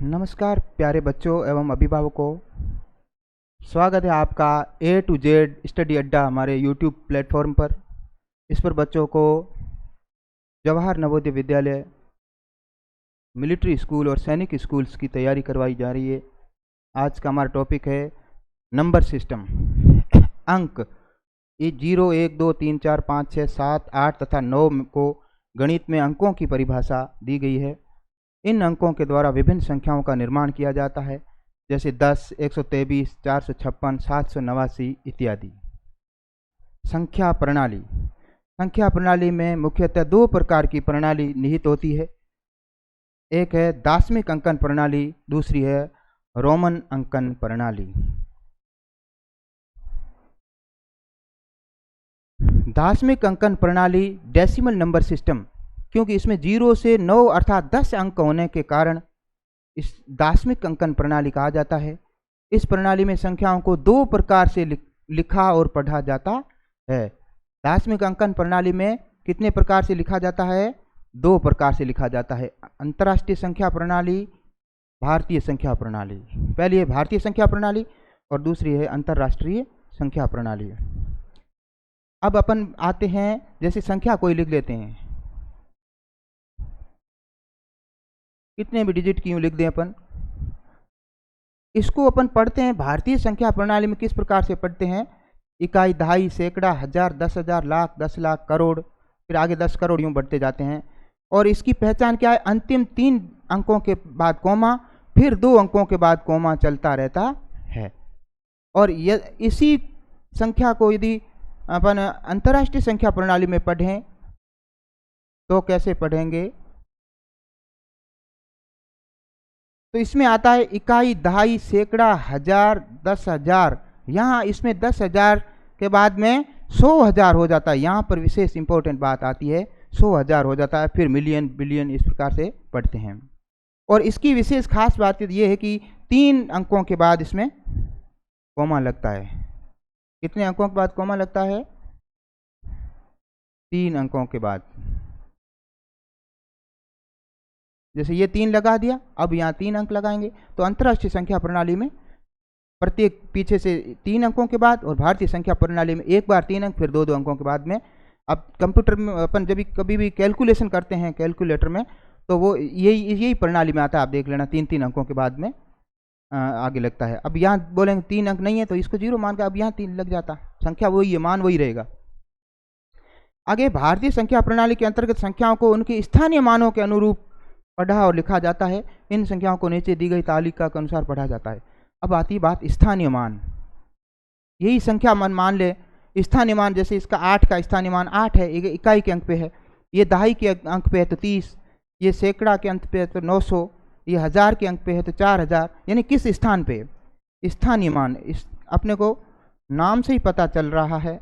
नमस्कार प्यारे बच्चों एवं अभिभावकों, स्वागत है आपका ए टू जेड स्टडी अड्डा हमारे यूट्यूब प्लेटफॉर्म पर। इस पर बच्चों को जवाहर नवोदय विद्यालय, मिलिट्री स्कूल और सैनिक स्कूल्स की तैयारी करवाई जा रही है। आज का हमारा टॉपिक है नंबर सिस्टम। अंक ये 0, 1, 2, 3, 4, 5, 6, 7, 8 तथा 9 को गणित में अंकों की परिभाषा दी गई है। इन अंकों के द्वारा विभिन्न संख्याओं का निर्माण किया जाता है, जैसे 10, 123, 456, 789 इत्यादि। संख्या प्रणाली। संख्या प्रणाली में मुख्यतः दो प्रकार की प्रणाली निहित होती है। एक है दाशमिक अंकन प्रणाली, दूसरी है रोमन अंकन प्रणाली। दाशमिक अंकन प्रणाली डेसिमल नंबर सिस्टम, क्योंकि इसमें 0 से 9 अर्थात 10 अंक होने के कारण इस दाशमिक अंकन प्रणाली कहा जाता है। इस प्रणाली में संख्याओं को दो प्रकार से लिखा और पढ़ा जाता है। दाशमिक अंकन प्रणाली में कितने प्रकार से लिखा जाता है? दो प्रकार से लिखा जाता है, अंतर्राष्ट्रीय संख्या प्रणाली, भारतीय संख्या प्रणाली। पहली है भारतीय संख्या प्रणाली और दूसरी है अंतर्राष्ट्रीय संख्या प्रणाली। अब अपन आते हैं, जैसे संख्या कोई लिख लेते हैं, कितने भी डिजिट की यूँ लिख दें अपन। इसको अपन पढ़ते हैं भारतीय संख्या प्रणाली में किस प्रकार से पढ़ते हैं? इकाई, दहाई, सैकड़ा, हजार, 10,000, लाख, 10 लाख, करोड़, फिर आगे 10 करोड़ यूँ बढ़ते जाते हैं। और इसकी पहचान क्या है? अंतिम 3 अंकों के बाद कोमा, फिर 2 अंकों के बाद कोमा चलता रहता है। और इसी संख्या को यदि अपन अंतर्राष्ट्रीय संख्या प्रणाली में पढ़ें तो कैसे पढ़ेंगे? तो इसमें आता है इकाई, दहाई, सैकड़ा, हजार, 10,000। यहाँ इसमें 10,000 के बाद में 100,000 हो जाता है। यहाँ पर विशेष इंपॉर्टेंट बात आती है, 100,000 हो जाता है, फिर मिलियन, बिलियन, इस प्रकार से पढ़ते हैं। और इसकी विशेष खास बात ये है कि 3 अंकों के बाद इसमें कोमा लगता है। कितने अंकों के बाद कोमा लगता है? 3 अंकों के बाद। जैसे ये 3 लगा दिया, अब यहाँ 3 अंक लगाएंगे। तो अंतर्राष्ट्रीय संख्या प्रणाली में प्रत्येक पीछे से 3 अंकों के बाद, और भारतीय संख्या प्रणाली में एक बार 3 अंक, फिर 2 अंकों के बाद में। अब कंप्यूटर में अपन जब कभी भी कैलकुलेशन करते हैं कैलकुलेटर में, तो वो यही प्रणाली में आता है। आप देख लेना, 3 अंकों के बाद में आगे लगता है। अब यहाँ बोलेंगे 3 अंक नहीं है तो इसको 0 मान कर अब यहाँ 3 लग जाता, संख्या वही है, मान वही रहेगा। आगे भारतीय संख्या प्रणाली के अंतर्गत संख्याओं को उनके स्थानीय मानों के अनुरूप पढ़ा और लिखा जाता है। इन संख्याओं को नीचे दी गई तालिका के अनुसार पढ़ा जाता है। अब आती बात स्थानीय मान। यही संख्या मान ले स्थानीय मान, जैसे इसका 8 का स्थानीय मान 8 है, ये इकाई के अंक पे है। ये दहाई के अंक पे है तो 30, ये सैकड़ा के अंक पे है तो 900, ये हजार के अंक पे है तो 4000। यानी किस स्थान पे? स्थानीय मान। अपने को नाम से ही पता चल रहा है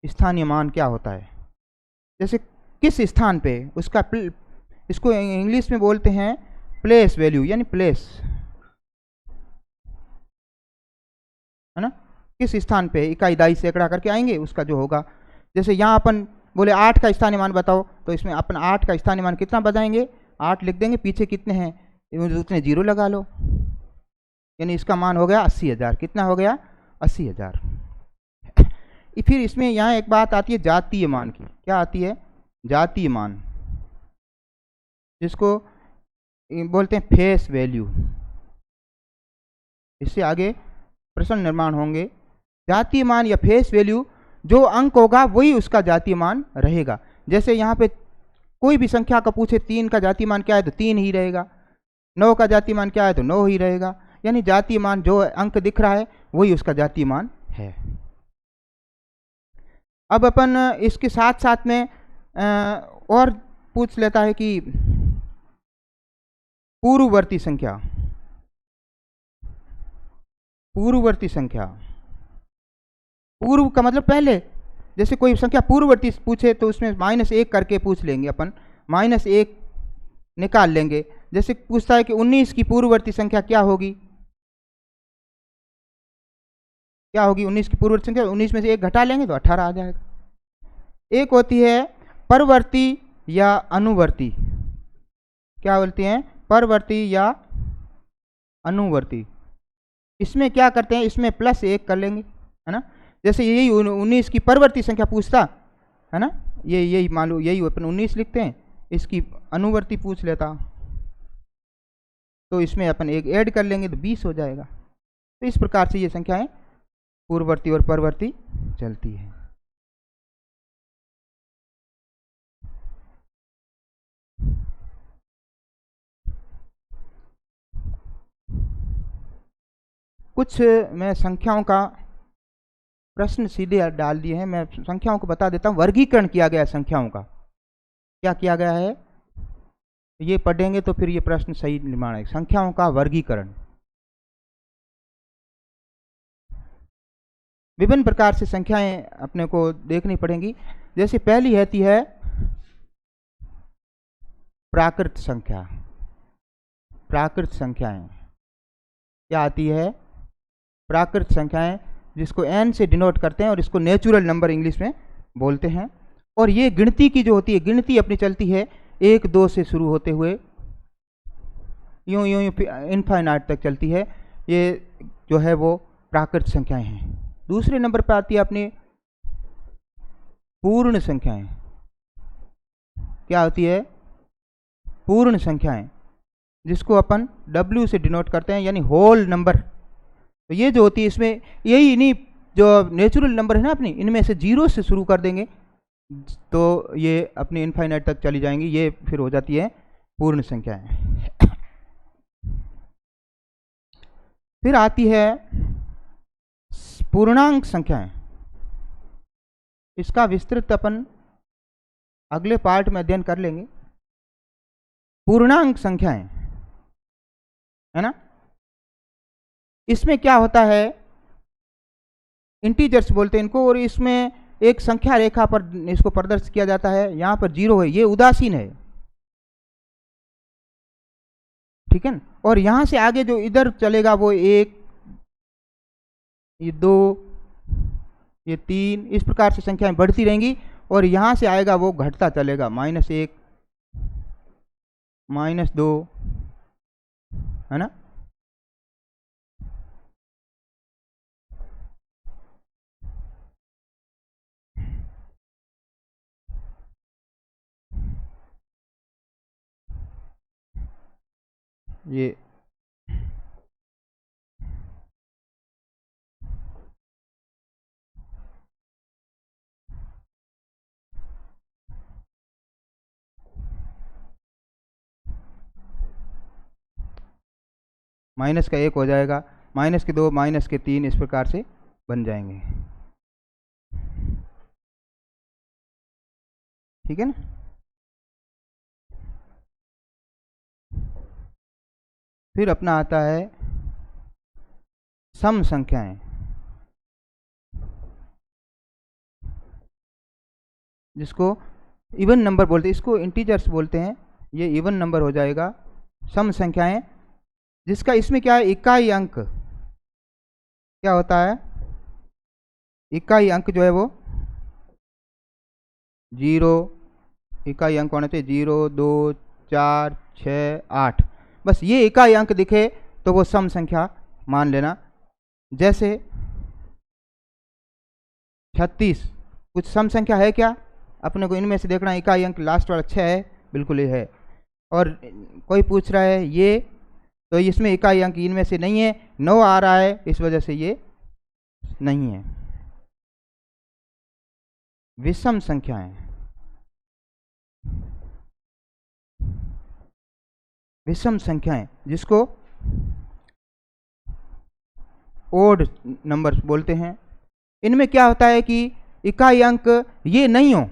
स्थानीय मान क्या होता है। जैसे किस स्थान पे, उसका इसको इंग्लिश में बोलते हैं प्लेस वैल्यू, यानी प्लेस, है ना। किस स्थान पे इकाई, दहाई, सैकड़ा करके आएंगे, उसका जो होगा। जैसे यहाँ अपन बोले 8 का स्थानीय मान बताओ, तो इसमें अपन 8 का स्थानीय मान कितना बताएंगे? 8 लिख देंगे, पीछे कितने हैं उतने 0 लगा लो, यानी इसका मान हो गया 80,000। कितना हो गया? 80,000। फिर इसमें यहाँ एक बात आती है जातीय मान की। क्या आती है? जातीय मान, जिसको बोलते हैं फेस वैल्यू। इससे आगे प्रश्न निर्माण होंगे। जातीय मान या फेस वैल्यू, जो अंक होगा वही उसका जातीय मान रहेगा। जैसे यहाँ पे कोई भी संख्या का पूछे 3 का जातीय मान क्या है तो 3 ही रहेगा, 9 का जातीय मान क्या है तो 9 ही रहेगा। यानी जातीय मान, जो अंक दिख रहा है वही उसका जातीय मान है। अब अपन इसके साथ साथ में और पूछ लेता है कि पूर्ववर्ती संख्या। पूर्ववर्ती संख्या, पूर्व का मतलब पहले। जैसे कोई संख्या पूर्ववर्ती पूछे तो उसमें -1 करके पूछ लेंगे अपन, -1 निकाल लेंगे। जैसे पूछता है कि 19 की पूर्ववर्ती संख्या क्या होगी? क्या होगी 19 की पूर्ववर्ती संख्या? 19 में से 1 घटा लेंगे तो 18 आ जाएगा। एक होती है परवर्ती या अनुवर्ती। क्या बोलती हैं? परवर्ती या अनुवर्ती। इसमें क्या करते हैं, इसमें +1 कर लेंगे, है ना। जैसे यही 19 की परवर्ती संख्या पूछता, है ना, यही मान लो, यही अपन 19 लिखते हैं, इसकी अनुवर्ती पूछ लेता तो इसमें अपन एक ऐड कर लेंगे तो 20 हो जाएगा। तो इस प्रकार से ये संख्याएं पूर्ववर्ती और परवर्ती चलती है। कुछ मैं संख्याओं का प्रश्न सीधे डाल दिए हैं, मैं संख्याओं को बता देता हूँ। वर्गीकरण किया गया है संख्याओं का, क्या किया गया है ये पढ़ेंगे तो फिर ये प्रश्न सही निर्माण है। संख्याओं का वर्गीकरण, विभिन्न प्रकार से संख्याएं अपने को देखनी पड़ेंगी। जैसे पहली आती है प्राकृत संख्या। प्राकृत संख्याएं क्या आती है, प्राकृत संख्याएं, जिसको n से डिनोट करते हैं और इसको नेचुरल नंबर इंग्लिश में बोलते हैं। और ये गिनती की जो होती है, गिनती अपनी चलती है 1 2 से शुरू होते हुए यूं यूं इनफाइनाइट तक चलती है। ये जो है वो प्राकृत संख्याएं हैं। दूसरे नंबर पर आती है अपनी पूर्ण संख्याएं। क्या होती है, पूर्ण संख्याएं, जिसको अपन W से डिनोट करते हैं, यानी होल नंबर। तो ये जो होती है, इसमें यही इन्हीं जो नेचुरल नंबर है ना अपनी, इनमें से 0 से शुरू कर देंगे तो ये अपनी इनफाइनाइट तक चली जाएंगी, ये फिर हो जाती है पूर्ण संख्याएं। फिर आती है पूर्णांक संख्याएं। इसका विस्तृत अपन अगले पार्ट में अध्ययन कर लेंगे। पूर्णांक संख्याएं, है ना, इसमें क्या होता है, इंटीजर्स बोलते हैं इनको, और इसमें एक संख्या रेखा पर इसको प्रदर्शित किया जाता है। यहां पर 0 है, ये उदासीन है, ठीक है ना। और यहां से आगे जो इधर चलेगा वो 1, ये 2, ये 3, इस प्रकार से संख्याएं बढ़ती रहेंगी। और यहां से आएगा वो घटता चलेगा, -1, -2, है ना। ये माइनस का 1 हो जाएगा, -2, -3, इस प्रकार से बन जाएंगे, ठीक है ना। फिर अपना आता है सम संख्याएं, जिसको इवन नंबर बोलते हैं, इसको इंटीजर्स बोलते हैं, ये इवन नंबर हो जाएगा। सम संख्याएं, जिसका इसमें क्या है, इकाई अंक क्या होता है, इकाई अंक जो है वो 0, इकाई अंक होना चाहिए 0 2 4 6 8, बस ये इकाई अंक दिखे तो वो सम संख्या मान लेना। जैसे 36 कुछ सम संख्या है क्या, अपने को इनमें से देखना, इकाई अंक लास्ट वाला 6 है, बिल्कुल ये है। और कोई पूछ रहा है ये, तो इसमें इकाई अंक इनमें से नहीं है, 9 आ रहा है, इस वजह से ये नहीं है। विषम संख्याएं, विषम संख्याएं, जिसको ओड नंबर बोलते हैं। इनमें क्या होता है कि इकाई अंक ये नहीं हो,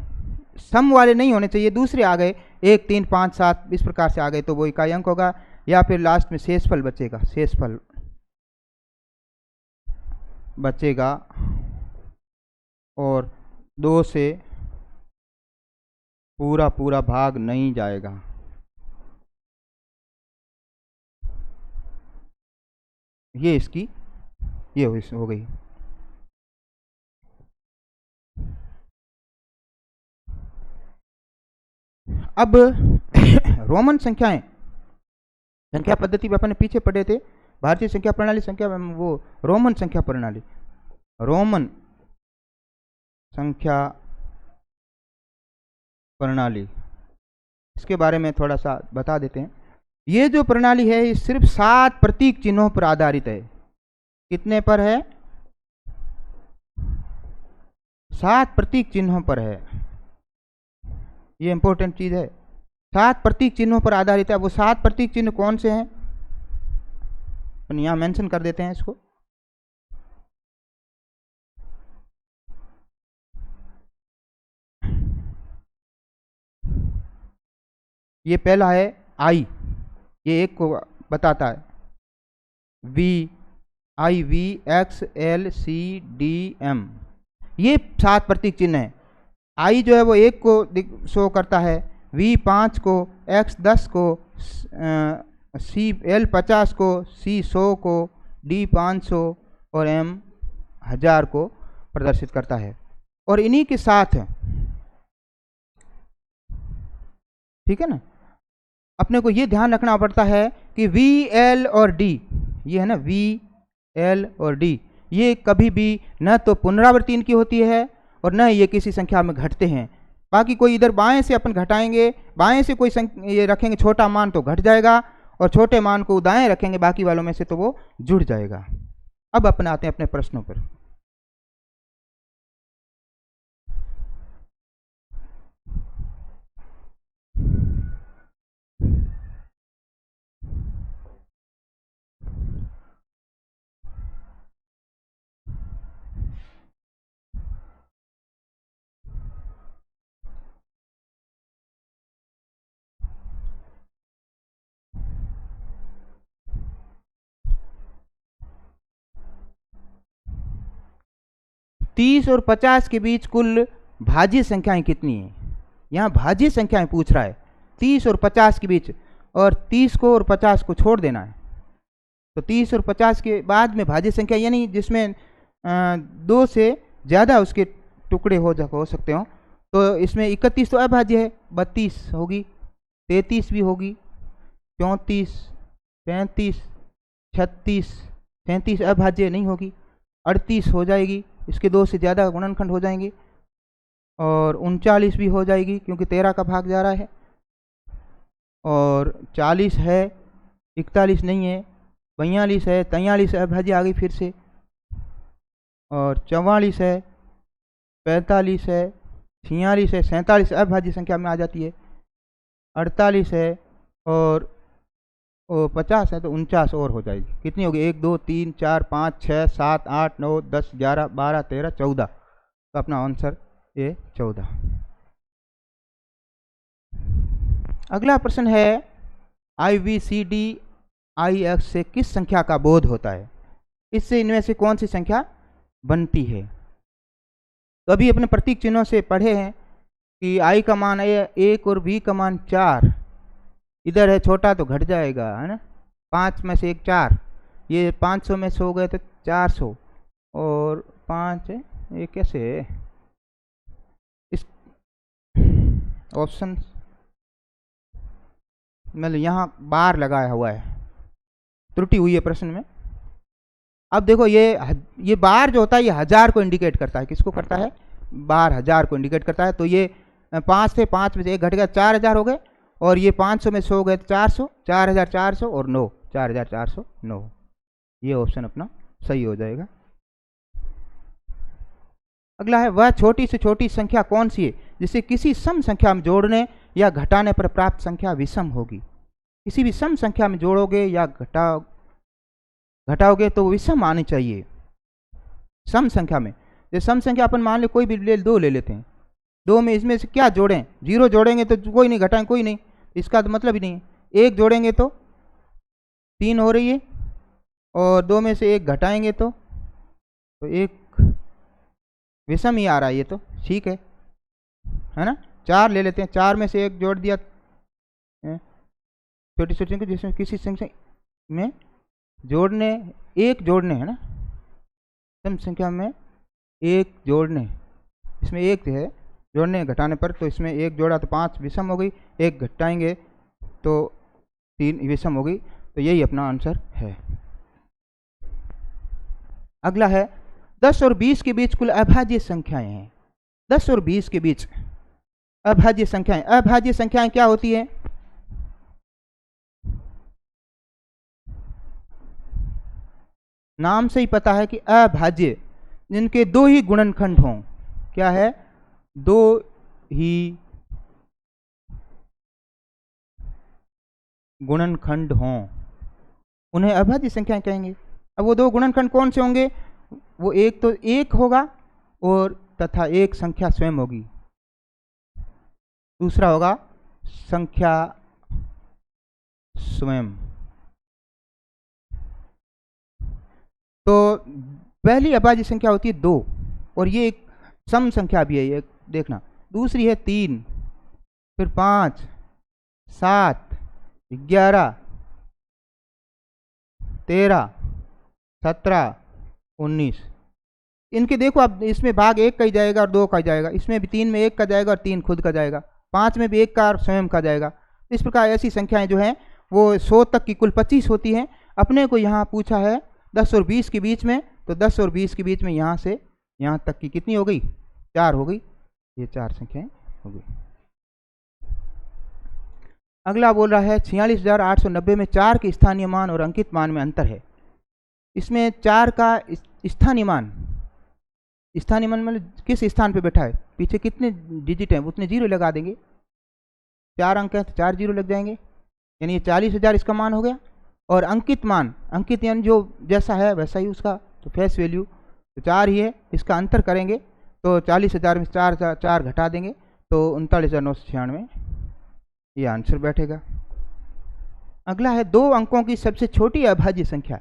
सम वाले नहीं होने चाहिए, दूसरे आ गए 1 3 5 7 इस प्रकार से आ गए तो वो इकाई अंक होगा, या फिर लास्ट में शेषफल बचेगा, शेषफल बचेगा, और 2 से पूरा पूरा भाग नहीं जाएगा। ये इसकी ये हो गई। अब रोमन संख्याएं, संख्या पद्धति में अपने पीछे पढ़े थे, भारतीय संख्या प्रणाली संख्या वो रोमन संख्या प्रणाली, रोमन संख्या प्रणाली, इसके बारे में थोड़ा सा बता देते हैं। ये जो प्रणाली है ये सिर्फ 7 प्रतीक चिन्हों पर आधारित है। कितने पर है? 7 प्रतीक चिन्हों पर है। ये इंपॉर्टेंट चीज है, 7 प्रतीक चिन्हों पर आधारित है। वो 7 प्रतीक चिन्ह कौन से हैं अपन यहां मेंशन कर देते हैं इसको। ये पहला है आई, ये एक को बताता है, V, I, V, X, L, C, D, M, ये 7 प्रतीक चिन्ह है। आई जो है वो 1 को शो करता है, वी 5 को, एक्स 10 को, सी एल 50 को, सी 100 को, डी 500 और एम 1000 को प्रदर्शित करता है। और इन्हीं के साथ, ठीक है ना, अपने को ये ध्यान रखना पड़ता है कि वी, एल और डी, ये है ना वी, एल और डी, ये कभी भी न तो पुनरावृत्ति इनकी होती है और न ये किसी संख्या में घटते हैं। बाकी कोई इधर बाएं से अपन घटाएंगे, बाएं से कोई ये रखेंगे छोटा मान तो घट जाएगा, और छोटे मान को दाएं रखेंगे बाकी वालों में से तो वो जुड़ जाएगा। अब अपन आते हैं अपने प्रश्नों पर। तीस और 50 के बीच कुल भाज्य संख्याएं कितनी है? यहाँ भाज्य संख्याएं पूछ रहा है 30 और 50 के बीच, और 30 को और 50 को छोड़ देना है। तो 30 और 50 के बाद में भाज्य संख्या यानी जिसमें 2 से ज़्यादा उसके टुकड़े हो सकते हो, तो इसमें 31 तो अभाज्य है, 32 होगी, 33 भी होगी, 34, 35, 36, 37 अभाज्य नहीं होगी, 38 हो जाएगी, इसके 2 से ज़्यादा गुणनखंड हो जाएंगे, और 39 भी हो जाएगी क्योंकि 13 का भाग जा रहा है, और 40 है, 41 नहीं है, 42 है, 43 अभाज्य आ गई फिर से, और 44 है, 45 है, 46 है, 47 अभाज्य संख्या में आ जाती है, 48 है, और 50 है तो 49 और हो जाएगी। कितनी होगी? 1, 2, 3, 4, 5, 6, 7, 8, 9, 10, 11, 12, 13, 14। तो अपना आंसर ये 14। अगला प्रश्न है I, V, C, D, I, X से किस संख्या का बोध होता है? इससे इनमें से कौन सी संख्या बनती है? तो अभी अपने प्रतीक चिन्हों से पढ़े हैं कि आई का मान 1 और वी का मान 4, इधर है छोटा तो घट जाएगा, है ना, 5 में से 1 4, ये 500 में से हो गए तो 400, और 5 है, ये कैसे है? इस ऑप्शन मतलब यहाँ बार लगाया हुआ है, त्रुटि हुई है प्रश्न में। अब देखो ये बार जो होता है ये 1000 को इंडिकेट करता है। किसको करता है? बार 1000 को इंडिकेट करता है। तो ये 5 थे, 5 में से 1 घट गया, 4000 हो गए, और ये 500 में 100 हो गए तो 400, 4400 और 9, 4409। ये ऑप्शन अपना सही हो जाएगा। अगला है वह छोटी से छोटी संख्या कौन सी है जिसे किसी सम संख्या में जोड़ने या घटाने पर प्राप्त संख्या विषम होगी? किसी भी सम संख्या में जोड़ोगे या घटाओगे तो विषम आनी चाहिए सम संख्या में। जैसे सम संख्या अपन मान ले कोई भी 2 ले लेते हैं, 2 में इसमें से क्या जोड़ें? 0 जोड़ेंगे तो कोई नहीं, घटाएं कोई नहीं, इसका तो मतलब ही नहीं है। 1 जोड़ेंगे तो 3 हो रही है, और 2 में से 1 घटाएंगे तो 1 विषम ही आ रहा है, ये तो ठीक है ना। 4 ले लेते हैं, 4 में से 1 जोड़ दिया, छोटी छोटी संख्या जिसमें किसी संख्या में जोड़ने 1 जोड़ने, है ना, सम संख्या में 1 जोड़ने, इसमें 1 है जोड़ने घटाने पर, तो इसमें 1 जोड़ा तो 5 विषम हो गई, 1 घटाएंगे तो 3 विषम हो गई। तो यही अपना आंसर है। अगला है 10 और 20 के बीच कुल अभाज्य संख्याएं हैं। 10 और 20 के बीच अभाज्य संख्याएं। अभाज्य संख्याएं क्या होती है? नाम से ही पता है कि अभाज्य, जिनके दो ही गुणनखंड हों। क्या है? दो ही गुणनखंड हों, उन्हें अभाज्य संख्याएं कहेंगे। अब वो दो गुणनखंड कौन से होंगे? वो एक तो एक होगा और तथा एक संख्या स्वयं होगी, दूसरा होगा संख्या स्वयं। तो पहली अभाज्य संख्या होती है 2 और ये एक सम संख्या भी है, ये देखना। दूसरी है 3, फिर 5, 7, 11, 13, 17, 19। इनके देखो अब इसमें भाग 1 का ही जाएगा और 2 का जाएगा, इसमें भी 3 में 1 का जाएगा और 3 खुद का जाएगा, 5 में भी 1 का और स्वयं का जाएगा। इस प्रकार ऐसी संख्याएं जो हैं वो 100 तक की कुल 25 होती हैं। अपने को यहाँ पूछा है 10 और 20 के बीच में, तो 10 और 20 के बीच में यहाँ से यहाँ तक की कितनी हो गई? 4 हो गई। ये 4 संख्याएं हो गई। अगला बोल रहा है 46,890 में 4 के स्थानीय मान और अंकित मान में अंतर है। इसमें 4 का स्थानीय मान, स्थानीय मान मतलब किस स्थान पे बैठा है, पीछे कितने डिजिट हैं उतने जीरो लगा देंगे। 4 अंक है तो 4 जीरो लग जाएंगे, यानी ये 40,000 इसका मान हो गया। और अंकित मान, अंकित यानी जो जैसा है वैसा ही उसका, तो फेस वैल्यू तो 4 ही है। इसका अंतर करेंगे तो 40,000 में 4 घटा देंगे तो 39,996 ये आंसर बैठेगा। अगला है 2 अंकों की सबसे छोटी अभाज्य संख्या।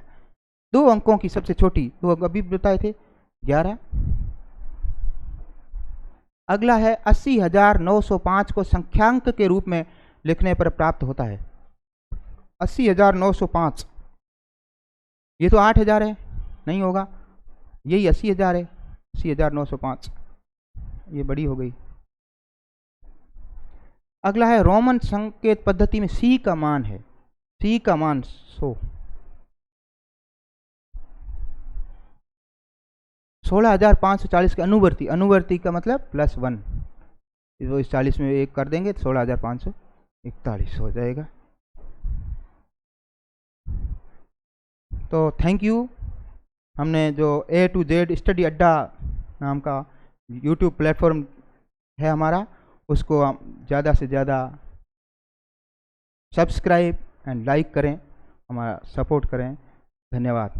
2 अंकों की सबसे छोटी, तो अभी बताए थे 11। अगला है 80,905 को संख्यांक के रूप में लिखने पर प्राप्त होता है। 80,905, ये तो 8,000 है, नहीं होगा, यही 80,000 है। 80,905 ये बड़ी हो गई। अगला है रोमन संकेत पद्धति में सी का मान है, सी का मान 100। 16,540 के अनुवर्ती, अनुवर्ती का मतलब +1, तो इस 40 में 1 कर देंगे तो 16,541 हो जाएगा। तो थैंक यू। हमने जो A to Z स्टडी अड्डा नाम का YouTube प्लेटफॉर्म है हमारा, उसको ज़्यादा से ज़्यादा सब्सक्राइब एंड लाइक करें, हमारा सपोर्ट करें। धन्यवाद।